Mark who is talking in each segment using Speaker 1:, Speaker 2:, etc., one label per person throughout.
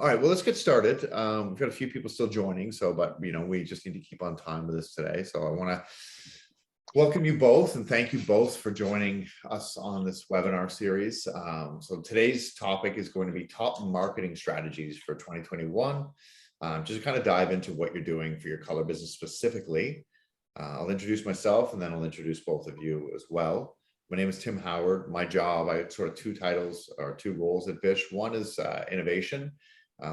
Speaker 1: All right, well, let's get started. We've got a few people still joining, but we just need to keep on time with this today. So I want to welcome you both and thank you both for joining us on this webinar series. So today's topic is going to be top marketing strategies for 2021. Just to kind of dive into what you're doing for your color business specifically. I'll introduce myself and then I'll introduce both of you as well. My name is Tim Howard. My job, I have sort of two titles or two roles at Vish. One is innovation,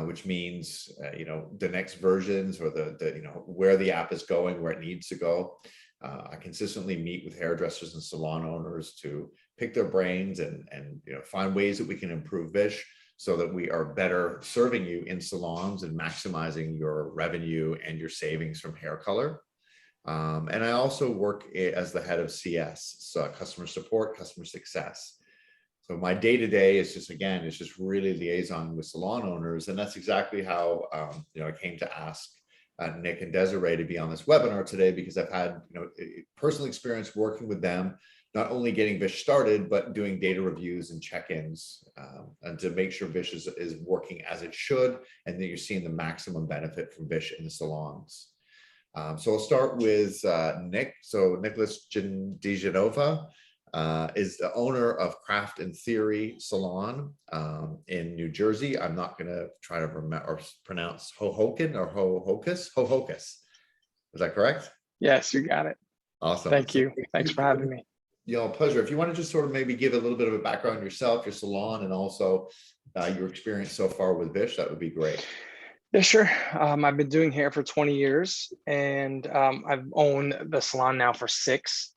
Speaker 1: which means the next versions or the where the app is going, where it needs to go. I consistently meet with hairdressers and salon owners to pick their brains and find ways that we can improve Vish so that we are better serving you in salons and maximizing your revenue and your savings from hair color. And I also work as the head of CS, so customer support, customer success. So my day-to-day is just really liaison with salon owners. And that's exactly how, I came to ask Nick and Desirre to be on this webinar today, because I've had, personal experience working with them, not only getting Vish started, but doing data reviews and check-ins and to make sure Vish is working as it should, and that you're seeing the maximum benefit from Vish in the salons. So I'll start with Nick. So Nicholas and Desirre is the owner of Craft and Theory Salon in New Jersey. I'm not going to try to remember or pronounce Hohoken or Hohokus. Hohokus. Is that correct?
Speaker 2: Yes, you got it.
Speaker 1: Awesome.
Speaker 2: Thank you. Thanks for having me.
Speaker 1: Pleasure. If you want to just sort of maybe give a little bit of a background on yourself, your salon, and also your experience so far with Vish, that would be great.
Speaker 2: Yeah, sure. I've been doing hair for 20 years and I've owned the salon now for 6.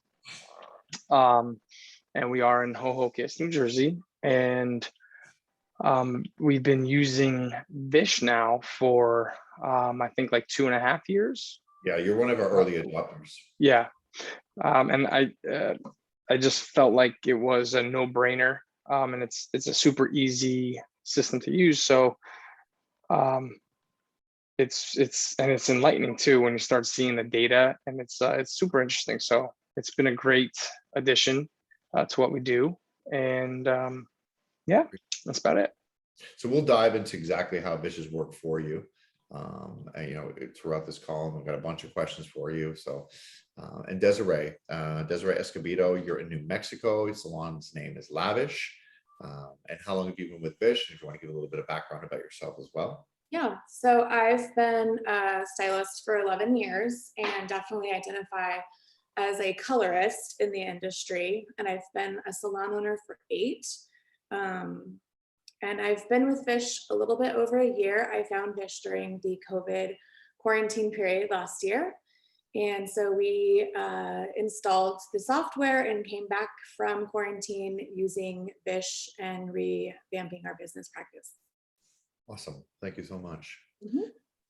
Speaker 2: And we are in Hohokus, New Jersey. And we've been using Vish now for, I think, like 2.5 years.
Speaker 1: Yeah, you're one of our early adopters.
Speaker 2: Yeah. And I just felt like it was a no-brainer. And it's a super easy system to use. So it's enlightening too when you start seeing the data, and it's super interesting. So it's been a great addition to what we do, and yeah, that's about it.
Speaker 1: So we'll dive into exactly how Vish has worked for you. Throughout this call, we've got a bunch of questions for you. So, and Desirre Escobedo, you're in New Mexico. Your salon's name is Lavish. And how long have you been with Vish? And if you want to give a little bit of background about yourself as well.
Speaker 3: Yeah, so I've been a stylist for 11 years and definitely identify as a colorist in the industry. And I've been a salon owner for 8. And I've been with Vish a little bit over a year. I found Vish during the COVID quarantine period last year. And so we installed the software and came back from quarantine using Vish and revamping our business practice.
Speaker 1: Awesome. Thank you so much.
Speaker 3: Mm-hmm.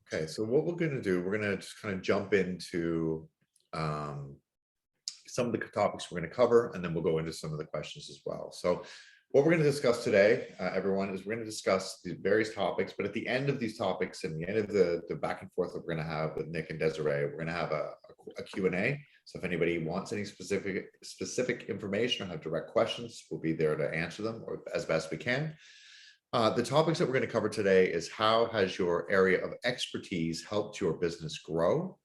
Speaker 1: Okay, so what we're going to do, we're going to just kind of jump into some of the topics we're going to cover, and then we'll go into some of the questions as well. So what we're going to discuss today, everyone, is we're going to discuss the various topics, but at the end of these topics and the end of the back and forth that we're going to have with Nick and Desirre, we're going to have a Q&A. So if anybody wants any specific information or have direct questions, we'll be there to answer them or as best we can. The topics that we're going to cover today is how has your area of expertise helped your business grow?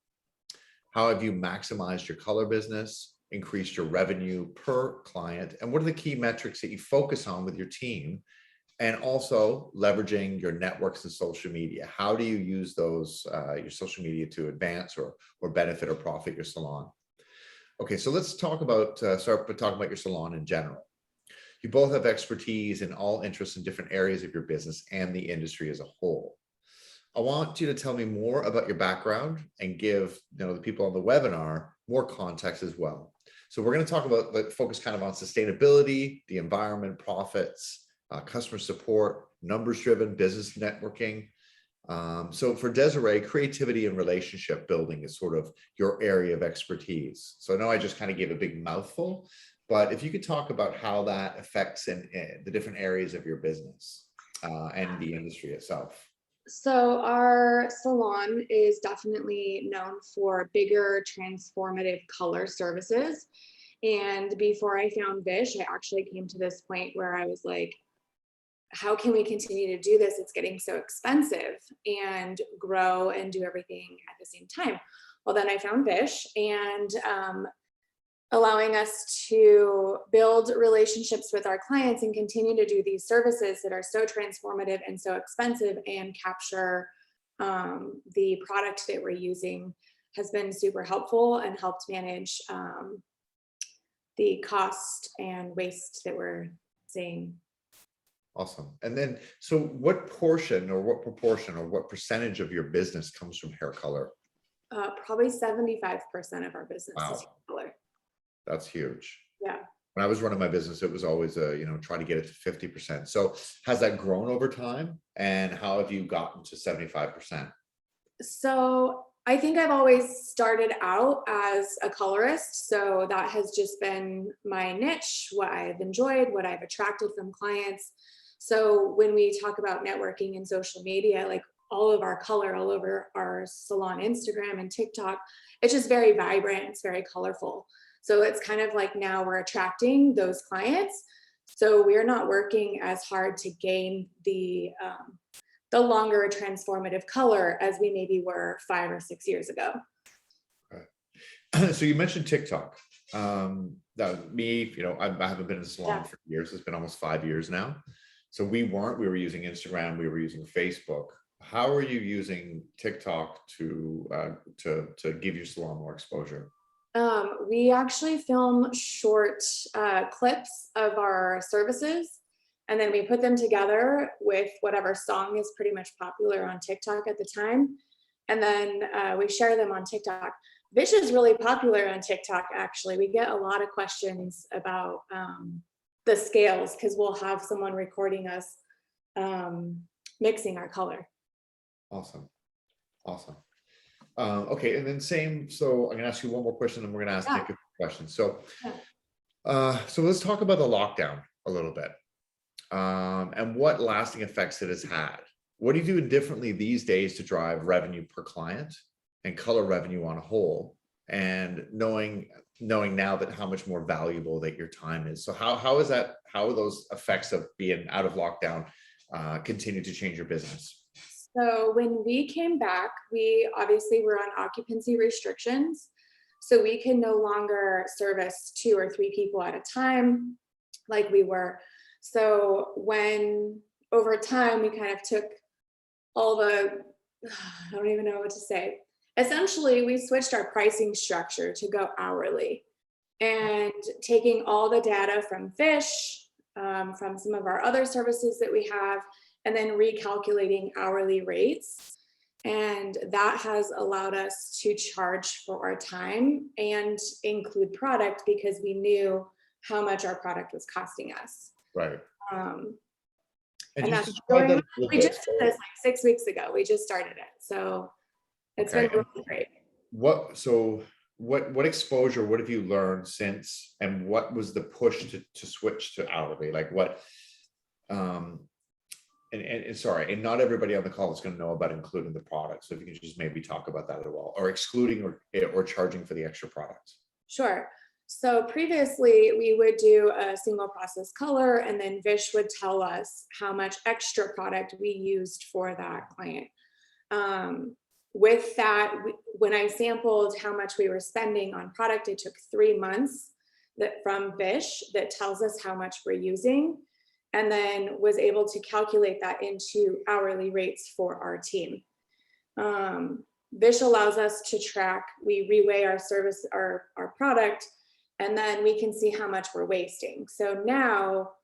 Speaker 1: How have you maximized your color business, increased your revenue per client? And what are the key metrics that you focus on with your team? And also leveraging your networks and social media. How do you use those, your social media to advance or benefit or profit your salon? Okay, so let's talk about, start by talking about your salon in general. You both have expertise in all interests in different areas of your business and the industry as a whole. I want you to tell me more about your background and give the people on the webinar more context as well. So we're going to talk about, focus kind of on sustainability, the environment, profits, customer support, numbers-driven business networking. So for Desirre, creativity and relationship building is sort of your area of expertise. So I know I just kind of gave a big mouthful, but if you could talk about how that affects in the different areas of your business and the industry itself.
Speaker 3: So our salon is definitely known for bigger transformative color services. And before I found Vish, I actually came to this point where I was like, how can we continue to do this? It's getting so expensive, and grow and do everything at the same time. Well, then I found Vish, and allowing us to build relationships with our clients and continue to do these services that are so transformative and so expensive, and capture the product that we're using, has been super helpful and helped manage the cost and waste that we're seeing.
Speaker 1: Awesome. And then, so what portion or what proportion or what percentage of your business comes from hair color?
Speaker 3: Probably 75% of our business
Speaker 1: Wow.
Speaker 3: is color.
Speaker 1: That's huge.
Speaker 3: Yeah.
Speaker 1: When I was running my business, it was always try to get it to 50%. So has that grown over time? And how have you gotten to 75%?
Speaker 3: So I think I've always started out as a colorist. So that has just been my niche, what I've enjoyed, what I've attracted from clients. So when we talk about networking and social media, like all of our color all over our salon Instagram and TikTok, it's just very vibrant. It's very colorful. So it's kind of like now we're attracting those clients. So we're not working as hard to gain the longer transformative color as we maybe were 5 or 6 years ago.
Speaker 1: Right. So you mentioned TikTok. Me, I haven't been in the salon for years. It's been almost 5 years now. So we were using Instagram, we were using Facebook. How are you using TikTok to give your salon more exposure?
Speaker 3: We actually film short clips of our services, and then we put them together with whatever song is pretty much popular on TikTok at the time. And then we share them on TikTok. Vish is really popular on TikTok, actually. We get a lot of questions about the scales, because we'll have someone recording us mixing our color.
Speaker 1: Awesome. Okay, and then so I'm gonna ask you one more question, and we're gonna ask Nick a question. So let's talk about the lockdown a little bit, and what lasting effects it has had. What are you doing differently these days to drive revenue per client and color revenue on a whole, and knowing now that how much more valuable that your time is? So how are those effects of being out of lockdown continue to change your business?
Speaker 3: So when we came back, we obviously were on occupancy restrictions. So we can no longer service 2 or 3 people at a time like we were. So when over time, we kind of took all the, I don't even know what to say. Essentially, we switched our pricing structure to go hourly, and taking all the data from Vish, from some of our other services that we have, and then recalculating hourly rates. And that has allowed us to charge for our time and include product, because we knew how much our product was costing us.
Speaker 1: Right.
Speaker 3: And that's going, we just did this like 6 weeks ago. We just started it. So it's been really great.
Speaker 1: What exposure, what have you learned since, and what was the push to switch to hourly? Like what, and sorry, and not everybody on the call is going to know about including the product. So if you can just maybe talk about that as well, or excluding or charging for the extra products.
Speaker 3: Sure. So previously we would do a single process color, and then Vish would tell us how much extra product we used for that client. With that, when I sampled how much we were spending on product, it took 3 months from Vish that tells us how much we're using, and then was able to calculate that into hourly rates for our team. Vish allows us to track, we reweigh our service, our product, and then we can see how much we're wasting. So now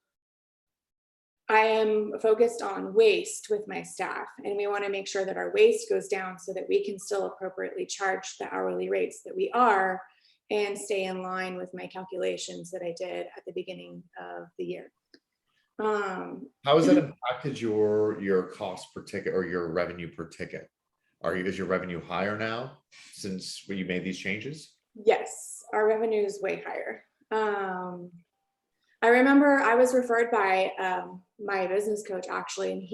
Speaker 3: I am focused on waste with my staff, and we want to make sure that our waste goes down so that we can still appropriately charge the hourly rates that we are, and stay in line with my calculations that I did at the beginning of the year.
Speaker 1: How has that impacted your cost per ticket or your revenue per ticket? Is your revenue higher now since when you made these changes?
Speaker 3: Yes, our revenue is way higher. I remember I was referred by my business coach, actually, and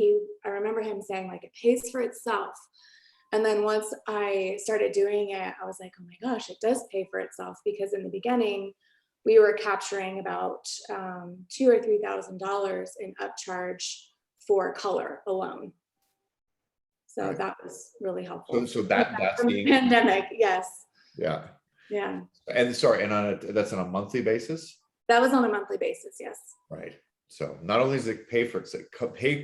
Speaker 3: I remember him saying, like, it pays for itself. And then once I started doing it, I was like, oh my gosh, it does pay for itself, because in the beginning we were capturing about $2,000 or $3,000 in upcharge for color alone. So
Speaker 1: Right.
Speaker 3: that was really helpful.
Speaker 1: So that's
Speaker 3: From
Speaker 1: the
Speaker 3: the pandemic, yes.
Speaker 1: yeah.
Speaker 3: Yeah.
Speaker 1: And sorry, and that's on a monthly basis,
Speaker 3: That was on a monthly basis, yes.
Speaker 1: right? So not only does it pay for its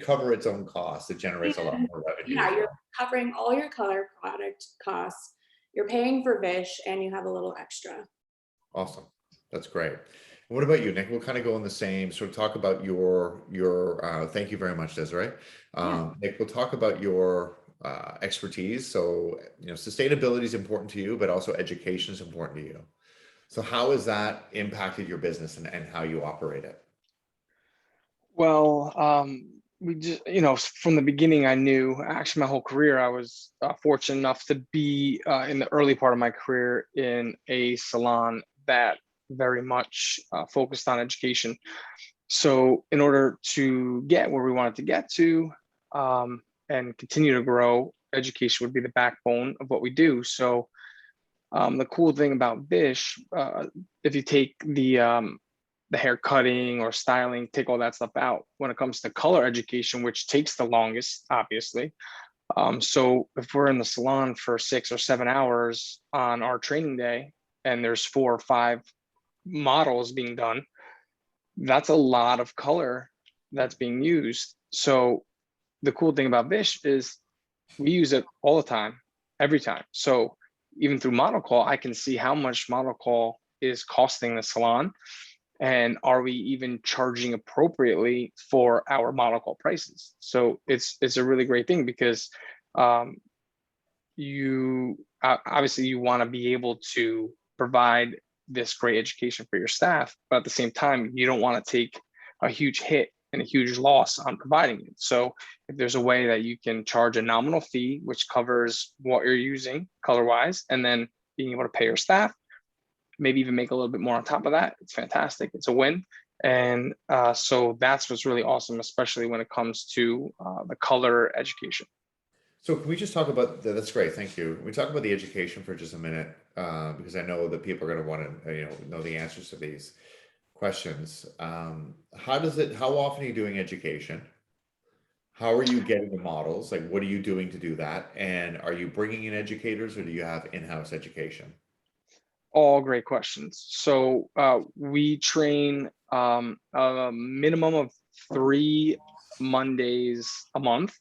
Speaker 1: cover its own costs, it generates a lot more revenue.
Speaker 3: Yeah,
Speaker 1: as
Speaker 3: you're
Speaker 1: well.
Speaker 3: covering all your color product costs. You're paying for Vish and you have a little extra.
Speaker 1: Awesome. That's great. And what about you, Nick? We'll kind of go in the same sort of talk about your thank you very much, Desiree.
Speaker 3: Yeah.
Speaker 1: Nick, we'll talk about your expertise. So, sustainability is important to you, but also education is important to you. So how has that impacted your business and how you operate it?
Speaker 2: Well, we just, from the beginning, I knew actually my whole career, I was fortunate enough to be in the early part of my career in a salon that very much focused on education. So in order to get where we wanted to get to and continue to grow, education would be the backbone of what we do. So the cool thing about Vish, if you take the hair cutting or styling, take all that stuff out. When it comes to color education, which takes the longest, obviously. So if we're in the salon for 6 or 7 hours on our training day, and there's 4 or 5 models being done, that's a lot of color that's being used. So the cool thing about Vish is we use it all the time, every time. So even through model call, I can see how much model call is costing the salon. And are we even charging appropriately for our model call prices? So it's a really great thing because you obviously you want to be able to provide this great education for your staff, but at the same time, you don't want to take a huge hit and a huge loss on providing it. So if there's a way that you can charge a nominal fee, which covers what you're using color-wise, and then being able to pay your staff, maybe even make a little bit more on top of that, it's fantastic. It's a win. And so that's what's really awesome, especially when it comes to the color education.
Speaker 1: So can we just talk about that's great, thank you. We talk about the education for just a minute, because I know that people are going to want to know the answers to these questions. How often are you doing education? How are you getting the models? Like, what are you doing to do that? And are you bringing in educators or do you have in-house education?
Speaker 2: All great questions. So we train a minimum of 3 Mondays a month.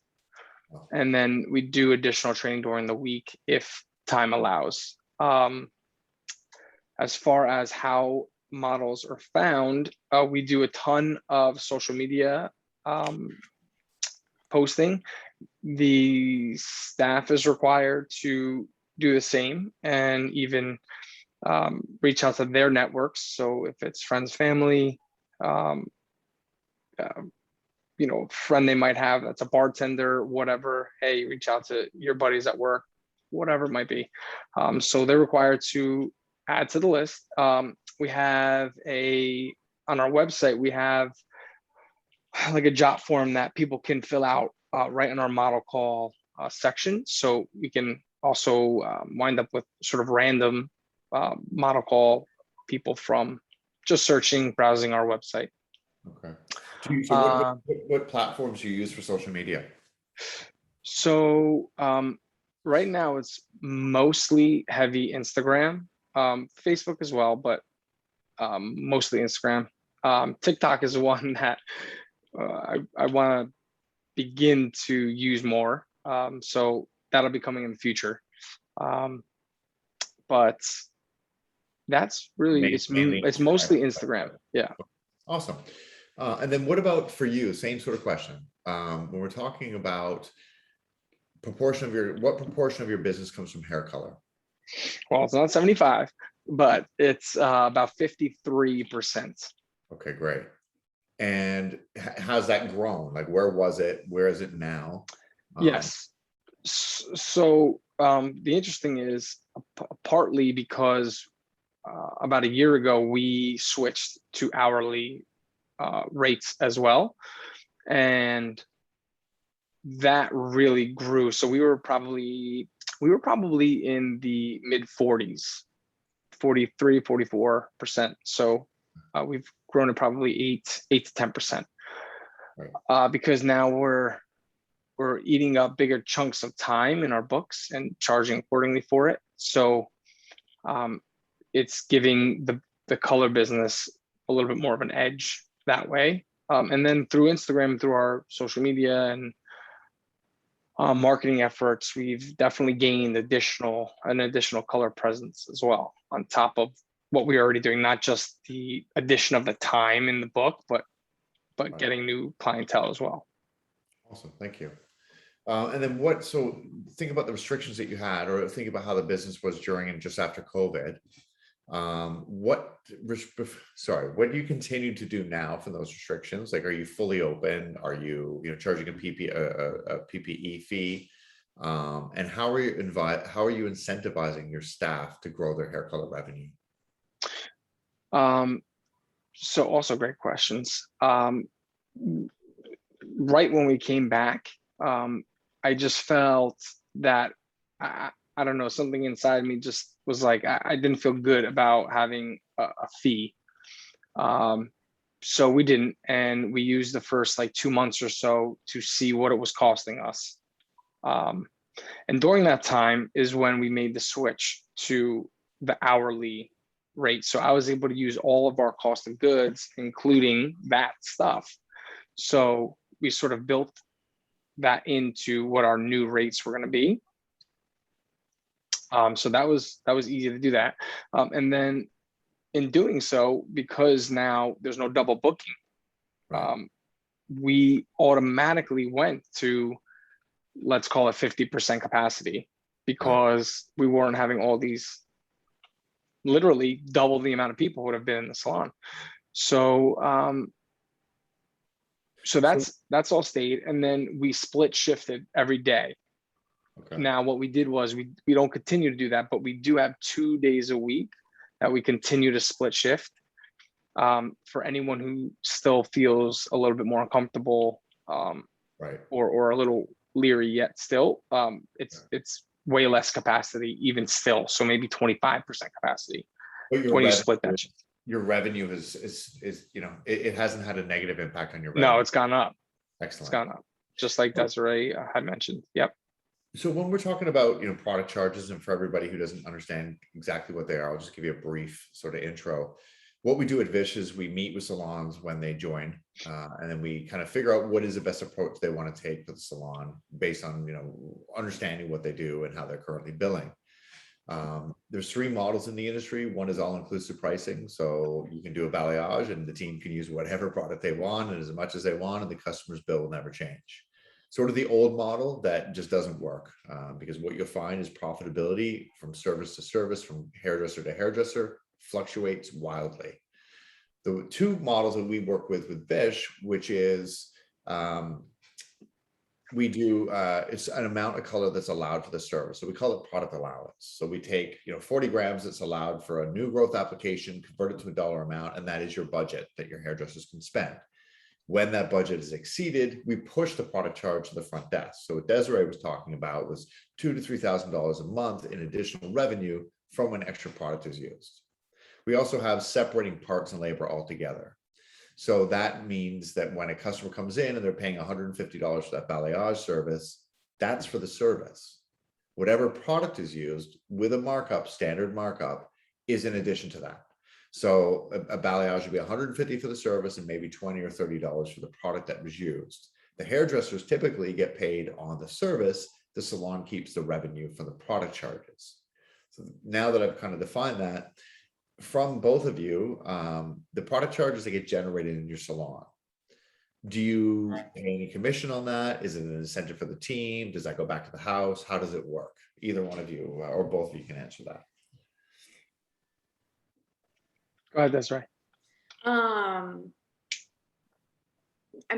Speaker 2: And then we do additional training during the week if time allows. As far as how models are found, we do a ton of social media posting. The staff is required to do the same and even reach out to their networks. So if it's friends, family, friend they might have that's a bartender, whatever, hey, reach out to your buddies at work, whatever it might be. So they're required to add to the list. We have on our website, we have like a job form that people can fill out right in our model call section. So we can also wind up with sort of random model call people from just searching, browsing our website.
Speaker 1: Okay. So what platforms do you use for social media?
Speaker 2: So right now it's mostly heavy Instagram, Facebook as well, but mostly Instagram. TikTok is one that I want to begin to use more. So that'll be coming in the future. But that's really, it's mostly Instagram. Yeah.
Speaker 1: Awesome. And then what about for you? Same sort of question. When we're talking about what proportion of your business comes from hair color?
Speaker 2: Well, it's not 75, but it's about 53%.
Speaker 1: Okay, great. And how's that grown? Like, where was it? Where is it now?
Speaker 2: Yes. So the interesting is partly because about a year ago, we switched to hourly rates as well. And that really grew. So we were probably in the mid 40s, 43, 44%. So we've grown to probably 8 to 10%. because now we're eating up bigger chunks of time in our books and charging accordingly for it. So it's giving the color business a little bit more of an edge that way. And then through Instagram, through our social media and marketing efforts, we've definitely gained an additional color presence as well, on top of what we're already doing, not just the addition of the time in the book, but getting new clientele as well.
Speaker 1: Awesome, thank you. And then so think about the restrictions that you had, or think about how the business was during and just after COVID. What do you continue to do now for those restrictions? Like, are you fully open? Are you charging a PPE fee? And how are you incentivizing your staff to grow their hair color revenue?
Speaker 2: So also great questions. Right when we came back, I just felt that I don't know, something inside me just was like, I didn't feel good about having a fee. So we didn't, and we used the first like 2 months or so to see what it was costing us. And during that time is when we made the switch to the hourly rate. So I was able to use all of our cost of goods, including that stuff. So we sort of built that into what our new rates were going to be. So that was easy to do that. And then in doing so, because now there's no double booking, we automatically went to, let's call it 50% capacity, because we weren't having all these, literally double the amount of people would have been in the salon. So so that's all stayed. And then we split shifted every day.
Speaker 1: Okay.
Speaker 2: Now, what we did was we don't continue to do that, but we do have 2 days a week that we continue to split shift. For anyone who still feels a little bit more uncomfortable, or a little leery yet still, it's way less capacity even still. So maybe 25% capacity when you split that shift.
Speaker 1: Your revenue is it hasn't had a negative impact on your revenue.
Speaker 2: No, it's gone up.
Speaker 1: Excellent.
Speaker 2: It's gone up, just like Desirre had mentioned. Yep.
Speaker 1: So when we're talking about product charges, and for everybody who doesn't understand exactly what they are, I'll just give you a brief sort of intro. What we do at Vish is we meet with salons when they join, and then we kind of figure out what is the best approach they want to take for the salon based on understanding what they do and how they're currently billing. There's 3 models in the industry. One is all-inclusive pricing, so you can do a balayage and the team can use whatever product they want and as much as they want, and the customer's bill will never change. Sort of the old model that just doesn't work, because what you'll find is profitability from service to service, from hairdresser to hairdresser, fluctuates wildly. The 2 models that we work with Vish, which is we do it's an amount of color that's allowed for the service, so we call it product allowance. So we take 40 grams that's allowed for a new growth application, convert it to a dollar amount, and that is your budget that your hairdressers can spend. When that budget is exceeded, we push the product charge to the front desk. So what Desirre was talking about was $2,000 to $3,000 a month in additional revenue from when extra product is used. We also have separating parts and labor altogether. So that means that when a customer comes in and they're paying $150 for that balayage service, that's for the service. Whatever product is used with a markup, standard markup, is in addition to that. So a balayage would be $150 for the service and maybe $20 or $30 for the product that was used. The hairdressers typically get paid on the service. The salon keeps the revenue from the product charges. So now that I've kind of defined that, from both of you, the product charges that get generated in your salon, do you pay any commission on that? Is it an incentive for the team? Does that go back to the house? How does it work? Either one of you or both of you can answer that.
Speaker 2: Go ahead, Desiree.
Speaker 3: I'm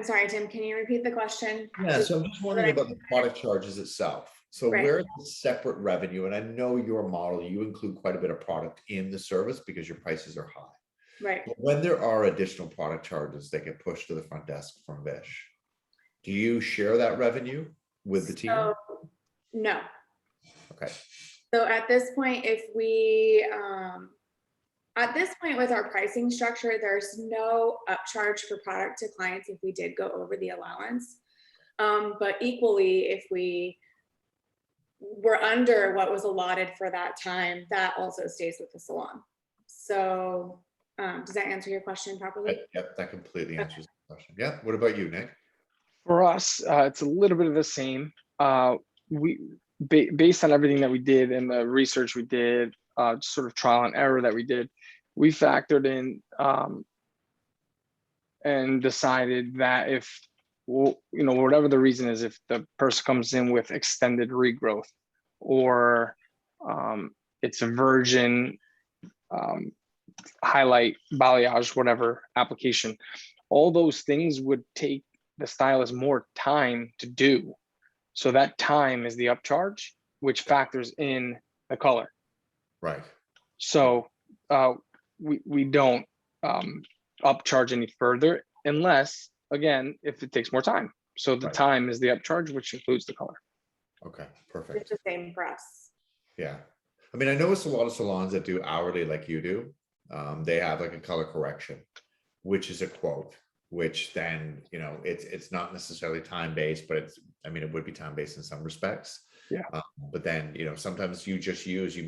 Speaker 3: sorry, Tim, can you repeat the question?
Speaker 1: Yeah, so I'm just wondering about the product charges itself. So where's the separate revenue? And I know your model, you include quite a bit of product in the service because your prices are high.
Speaker 3: Right.
Speaker 1: But when there are additional product charges that get pushed to the front desk from Vish, do you share that revenue with the team?
Speaker 3: No.
Speaker 1: Okay.
Speaker 3: So at this point, if we, At this point with our pricing structure, there's no upcharge for product to clients if we did go over the allowance. But equally, if we were under what was allotted for that time, that also stays with the salon. So does that answer your question properly?
Speaker 1: Yep, that completely answers the question. Yeah. What about you, Nick?
Speaker 2: For us, it's a little bit of the same. Based on everything that we did and the research we did, sort of trial and error that we did, we factored in and decided that if, whatever the reason is, if the person comes in with extended regrowth or it's a virgin highlight, balayage, whatever application, all those things would take the stylist more time to do. So that time is the upcharge, which factors in the color.
Speaker 1: Right.
Speaker 2: So we don't upcharge any further unless, again, if it takes more time. So the time is the upcharge, which includes the color.
Speaker 1: Okay, perfect.
Speaker 3: It's the same for us.
Speaker 1: Yeah. I mean, I know it's a lot of salons that do hourly like you do. They have like a color correction, which is a quote, which then, it's not necessarily time-based, but it would be time-based in some respects.
Speaker 2: Yeah.
Speaker 1: But then, sometimes you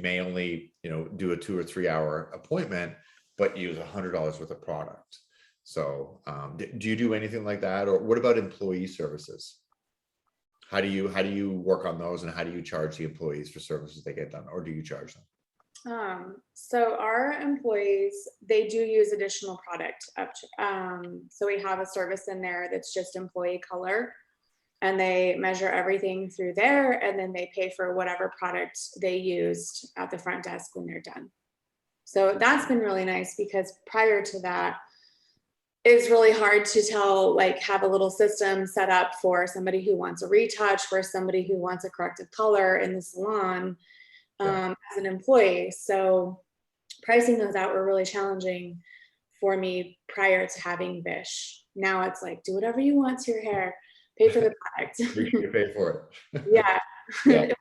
Speaker 1: may only, do a 2 or 3 hour appointment, but use $100 worth of product. So do you do anything like that? Or what about employee services? How do you work on those, and how do you charge the employees for services they get done, or do you charge them?
Speaker 3: So our employees, they do use additional product. So we have a service in there that's just employee color, and they measure everything through there, and then they pay for whatever product they used at the front desk when they're done. So that's been really nice, because prior to that, it's really hard to tell, have a little system set up for somebody who wants a retouch, for somebody who wants a corrective color in the salon. As an employee. So pricing those out were really challenging for me prior to having Vish. Now it's like, do whatever you want to your hair, pay for the product.
Speaker 1: You pay for it.
Speaker 3: Yeah.
Speaker 1: Yeah.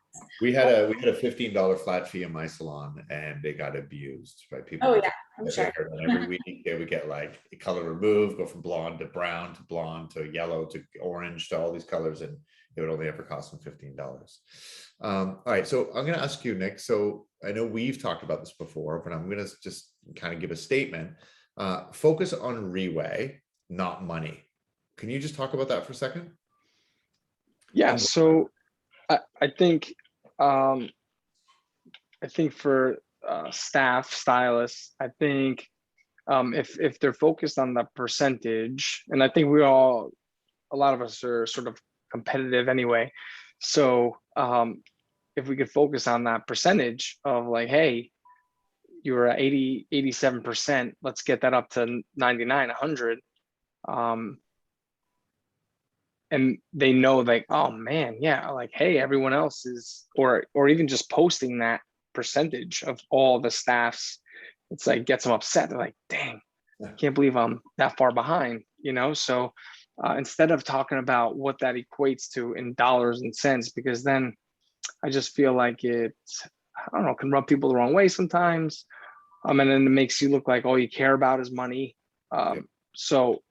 Speaker 1: We had a $15 flat fee in my salon, and they got abused by people.
Speaker 3: Oh yeah, I'm sure.
Speaker 1: Every week they would get like a color removed, go from blonde to brown to blonde to yellow to orange to all these colors, and it would only ever cost them $15. All right, so I'm going to ask you, Nick. So I know we've talked about this before, but I'm going to just kind of give a statement. Focus on reweigh, not money. Can you just talk about that for a second?
Speaker 2: Yeah. So I think for staff stylists, I think if they're focused on the percentage, and I think a lot of us are sort of competitive anyway. So if we could focus on that percentage of like, hey, you were at 87%, let's get that up to 99, 100. And they know, like, oh man, yeah, like, hey, everyone else is, or even just posting that percentage of all the staffs, it's like gets them upset. They're like, dang, I can't believe I'm that far behind, So instead of talking about what that equates to in dollars and cents, because then I just feel like it's, I don't know, can rub people the wrong way sometimes. And then it makes you look like all you care about is money. So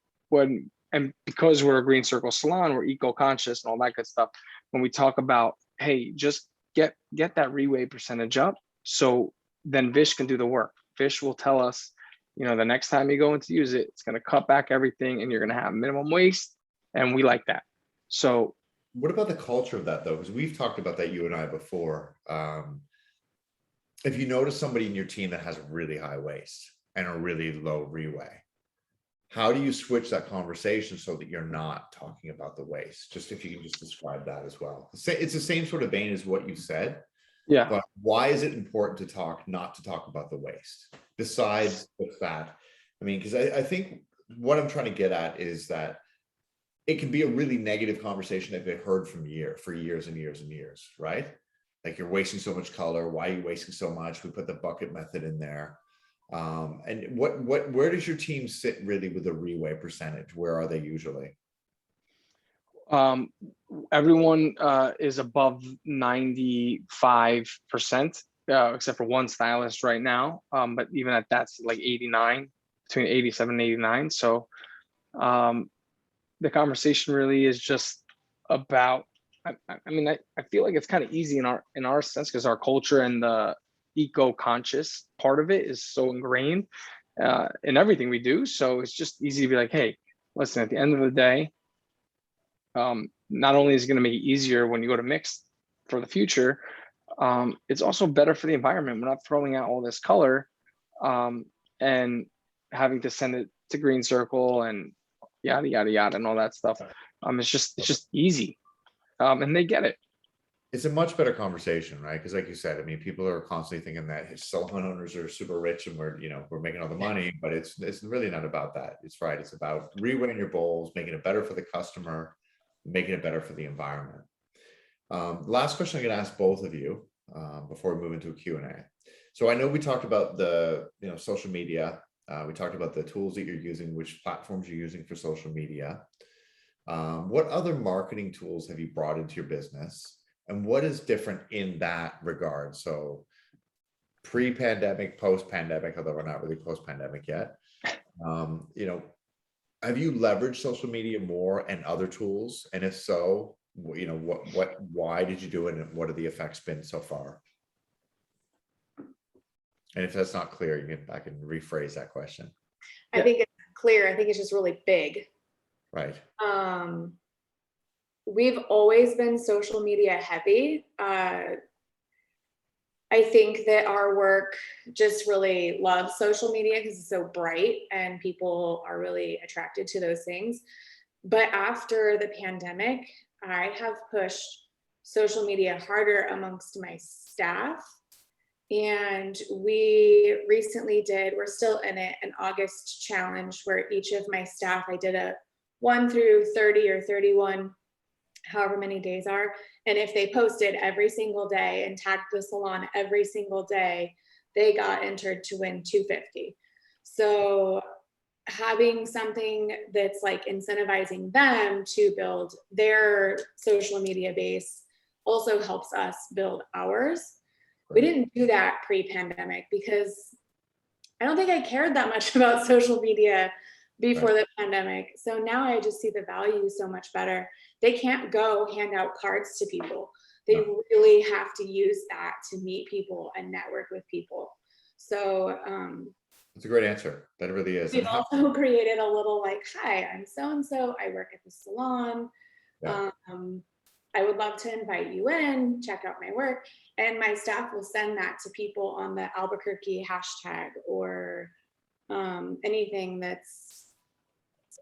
Speaker 2: because we're a green circle salon, we're eco-conscious and all that good stuff. When we talk about, hey, just get that reweigh percentage up, so then Vish can do the work. Vish will tell us, the next time you go in to use it, it's going to cut back everything, and you're going to have minimum waste, and we like that. So
Speaker 1: what about the culture of that, though? Because we've talked about that, you and I, before. If you notice somebody in your team that has a really high waist and a really low reweigh, how do you switch that conversation so that you're not talking about the waist? Just if you can just describe that as well. It's the same sort of vein as what you said.
Speaker 2: Yeah.
Speaker 1: But why is it important not to talk about the waist besides the fat? I mean, because I think what I'm trying to get at is that it can be a really negative conversation that they've heard for years and years and years, right? Like, you're wasting so much color. Why are you wasting so much? We put the bucket method in there. And where does your team sit really with the reweigh percentage? Where are they usually?
Speaker 2: Everyone is above 95%. except for one stylist right now. But even at that's like 89, between 87 and 89. So the conversation really is just about, I feel like it's kind of easy in our sense, because our culture and the eco-conscious part of it is so ingrained in everything we do. So it's just easy to be like, hey, listen, at the end of the day, not only is it going to make it easier when you go to mix for the future, it's also better for the environment. We're not throwing out all this color and having to send it to Green Circle and yada yada yada and all that stuff. It's just easy, and they get it.
Speaker 1: It's a much better conversation, right? Because like you said, I mean, people are constantly thinking that salon owners are super rich and we're making all the money, but it's really not about that. It's right. It's about reweighing your bowls, making it better for the customer, making it better for the environment. Last question I'm going to ask both of you before we move into a Q&A. So I know we talked about the social media. We talked about the tools that you're using, which platforms you're using for social media. What other marketing tools have you brought into your business? And what is different in that regard? So pre-pandemic, post-pandemic, although we're not really post-pandemic yet. Have you leveraged social media more and other tools? And if so, why did you do it, and what are the effects been so far? And if that's not clear, I can rephrase that question.
Speaker 3: I think it's clear. I think it's just really big.
Speaker 1: Right.
Speaker 3: We've always been social media heavy. I think that our work just really loves social media because it's so bright and people are really attracted to those things. But after the pandemic, I have pushed social media harder amongst my staff. And we recently we're still in it, an August challenge where each of my staff, I did a 1 through 30 or 31, however many days are. And if they posted every single day and tagged the salon every single day, they got entered to win $250. So having something that's like incentivizing them to build their social media base also helps us build ours. We didn't do that pre-pandemic because I don't think I cared that much about social media before the pandemic. So now I just see the value so much better. They can't go hand out cards to people. They really have to use that to meet people and network with people. So
Speaker 1: that's a great answer. That really is.
Speaker 3: We've also created a little like, hi, I'm so-and-so. I work at the salon.
Speaker 1: Yeah.
Speaker 3: I would love to invite you in, check out my work. And my staff will send that to people on the Albuquerque hashtag or anything that's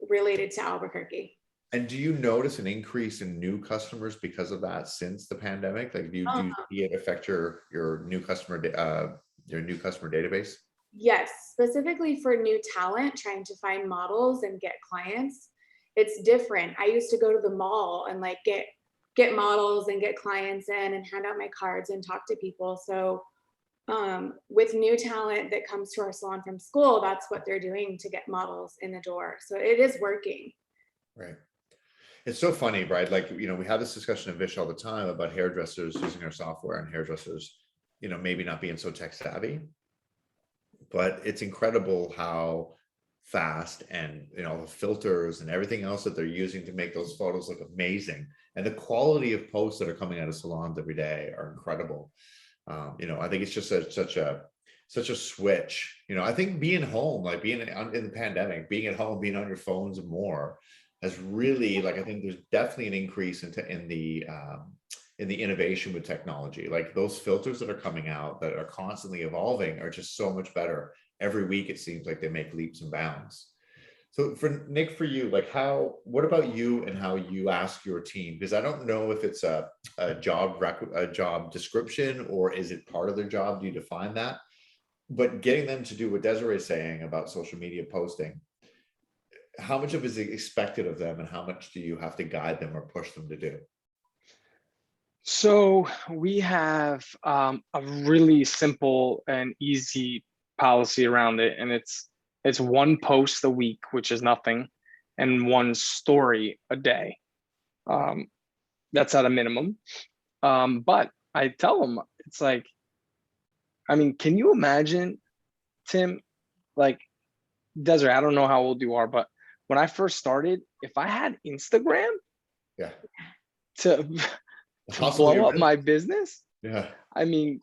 Speaker 3: related to Albuquerque.
Speaker 1: And do you notice an increase in new customers because of that since the pandemic? Like, do you see it affect your new customer database?
Speaker 3: Yes, specifically for new talent, trying to find models and get clients. It's different. I used to go to the mall and like get models and get clients in and hand out my cards and talk to people. So with new talent that comes to our salon from school, that's what they're doing to get models in the door. So it is working.
Speaker 1: Right. It's so funny, right? Like, we have this discussion in Vish all the time about hairdressers using our software and hairdressers, maybe not being so tech savvy, but it's incredible how fast and the filters and everything else that they're using to make those photos look amazing, and the quality of posts that are coming out of salons every day are incredible. I think it's just such a switch. I think being home, like being in the pandemic, being at home, being on your phones and more has really, like, I think there's definitely an increase in the innovation with technology. Like those filters that are coming out that are constantly evolving are just so much better. Every week, it seems like they make leaps and bounds. So for Nick, for you, like what about you and how you ask your team? Because I don't know if it's a job description or is it part of their job? Do you define that? But getting them to do what Desirre is saying about social media posting, how much of it is expected of them and how much do you have to guide them or push them to do?
Speaker 2: So we have a really simple and easy policy around it, and it's one post a week, which is nothing, and one story a day. That's at a minimum. But I tell them, it's like, I mean, can you imagine, Tim, like Desiree, I don't know how old you are, but when I first started, if I had Instagram
Speaker 1: Yeah.
Speaker 2: to
Speaker 1: Hustle
Speaker 2: blow
Speaker 1: your
Speaker 2: up my business,
Speaker 1: Yeah.
Speaker 2: I mean,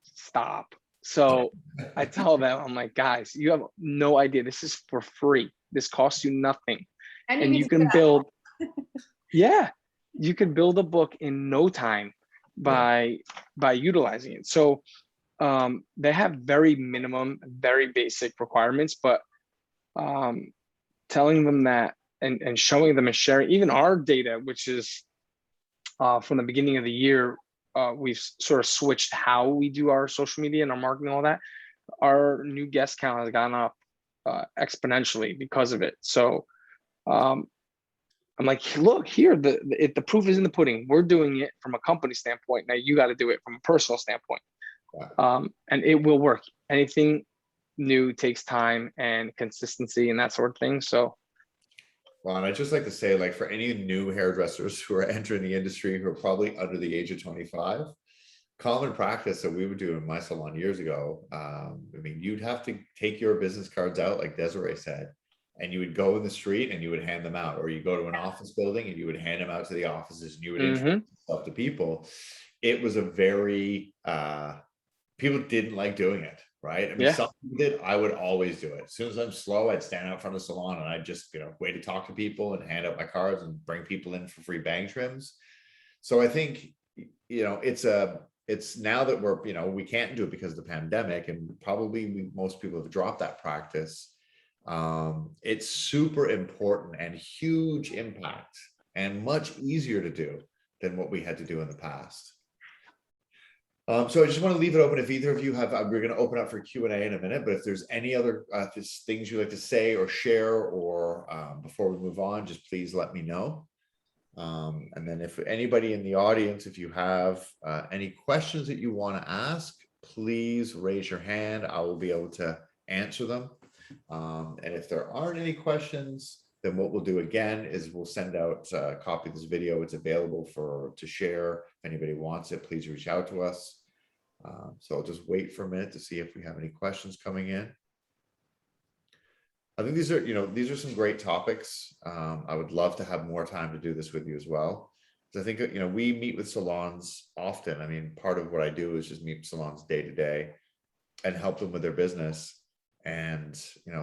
Speaker 2: stop. So I tell them, I'm like, guys, you have no idea. This is for free. This costs you nothing. And you can build, yeah, you can build a book in no time by utilizing it. So they have very minimum, very basic requirements, but telling them that and showing them and sharing even our data, which is from the beginning of the year, we've sort of switched how we do our social media and our marketing, all that. Our new guest count has gone up exponentially because of it. So I'm like, look here, the proof is in the pudding. We're doing it from a company standpoint. Now you got to do it from a personal standpoint. And it will work. Anything new takes time and consistency and that sort of thing. So,
Speaker 1: well, and I'd just like to say, like, for any new hairdressers who are entering the industry who are probably under the age of 25, common practice that we would do in my salon years ago. I mean, you'd have to take your business cards out, like Desiree said, and you would go in the street and you would hand them out, or you go to an office building and you would hand them out to the offices and you would introduce yourself to people. It was a very, people didn't like doing it, right? I mean, some people did. I would always do it. As soon as I'm slow, I'd stand out front of the salon and I'd just, wait to talk to people and hand out my cards and bring people in for free bang trims. So I think, it's now that we're, we can't do it because of the pandemic, and probably most people have dropped that practice. It's super important and huge impact and much easier to do than what we had to do in the past. So I just want to leave it open. If either of you have, we're going to open up for Q&A in a minute, but if there's any other things you'd like to say or share, or before we move on, just please let me know. And then if anybody in the audience, if you have any questions that you want to ask, please raise your hand. I will be able to answer them. And if there aren't any questions, then what we'll do again is we'll send out a copy of this video. It's available to share. If anybody wants it, please reach out to us. So I'll just wait for a minute to see if we have any questions coming in. I think these are some great topics. I would love to have more time to do this with you as well. Because I think, we meet with salons often. I mean, part of what I do is just meet salons day to day and help them with their business. And,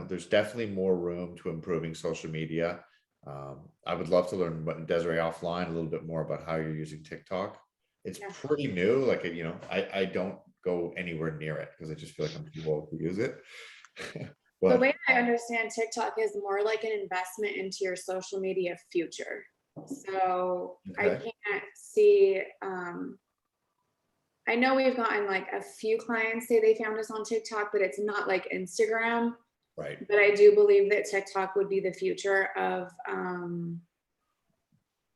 Speaker 1: there's definitely more room to improving social media. I would love to learn Desiree offline a little bit more about how you're using TikTok. It's pretty new. Like, I don't go anywhere near it because I just feel like I'm too old to use it. But
Speaker 3: the way I understand TikTok is more like an investment into your social media future. So I can't see, I know we've gotten like a few clients say they found us on TikTok, but it's not like Instagram.
Speaker 1: Right.
Speaker 3: But I do believe that TikTok would be the future of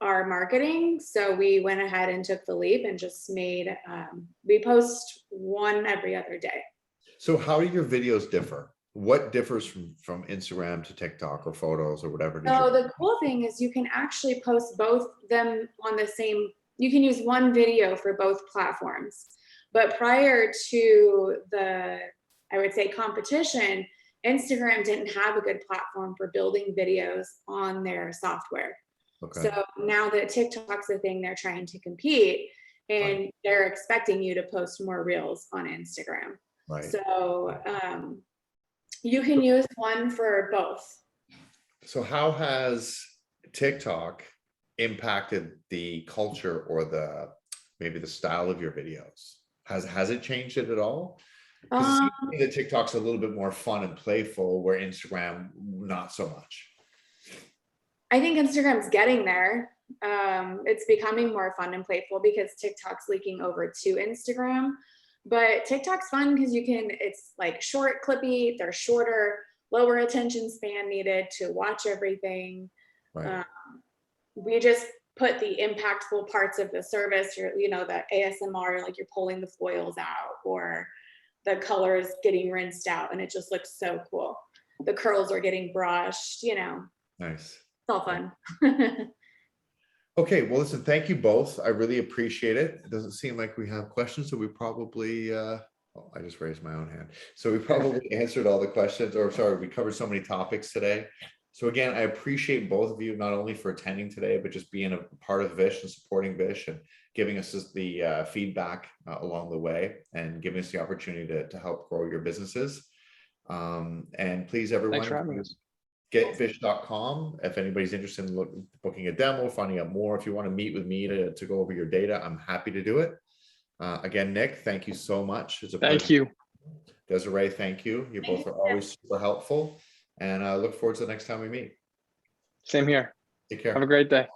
Speaker 3: our marketing. So we went ahead and took the leap and just made, we post one every other day.
Speaker 1: So how do your videos differ? What differs from Instagram to TikTok or photos or whatever?
Speaker 3: So the cool thing is you can actually post both them on the same, you can use one video for both platforms. But prior to the, I would say, competition, Instagram didn't have a good platform for building videos on their software. Okay. So now that TikTok's a thing, they're trying to compete, and they're expecting you to post more reels on Instagram. Right. So you can use one for both.
Speaker 1: So how has TikTok impacted the culture or maybe the style of your videos? Has it changed it at all? Because it seems to me that TikTok's a little bit more fun and playful, where Instagram not so much.
Speaker 3: I think Instagram's getting there. It's becoming more fun and playful because TikTok's leaking over to Instagram. But TikTok's fun because it's like short, clippy, they're shorter, lower attention span needed to watch everything. Right. We just put the impactful parts of the service, the ASMR, like you're pulling the foils out or the colors getting rinsed out, and it just looks so cool. The curls are getting brushed, Nice. It's all fun.
Speaker 1: Okay, well, listen, thank you both. I really appreciate it. It doesn't seem like we have questions, so we probably Oh, I just raised my own hand. So we probably answered all the questions, or sorry, we covered so many topics today. So again, I appreciate both of you, not only for attending today, but just being a part of Vish and supporting Vish and giving us the feedback along the way and giving us the opportunity to help grow your businesses. And please, everyone,
Speaker 2: Thanks for having us.
Speaker 1: getvish.com. If anybody's interested in booking a demo, finding out more, if you want to meet with me to go over your data, I'm happy to do it. Again, Nick, thank you so much. It's a
Speaker 2: Thank
Speaker 1: pleasure.
Speaker 2: you.
Speaker 1: Desiree, thank you. You both are always super helpful. And I look forward to the next time we meet.
Speaker 2: Same here.
Speaker 1: Take care.
Speaker 2: Have a great day.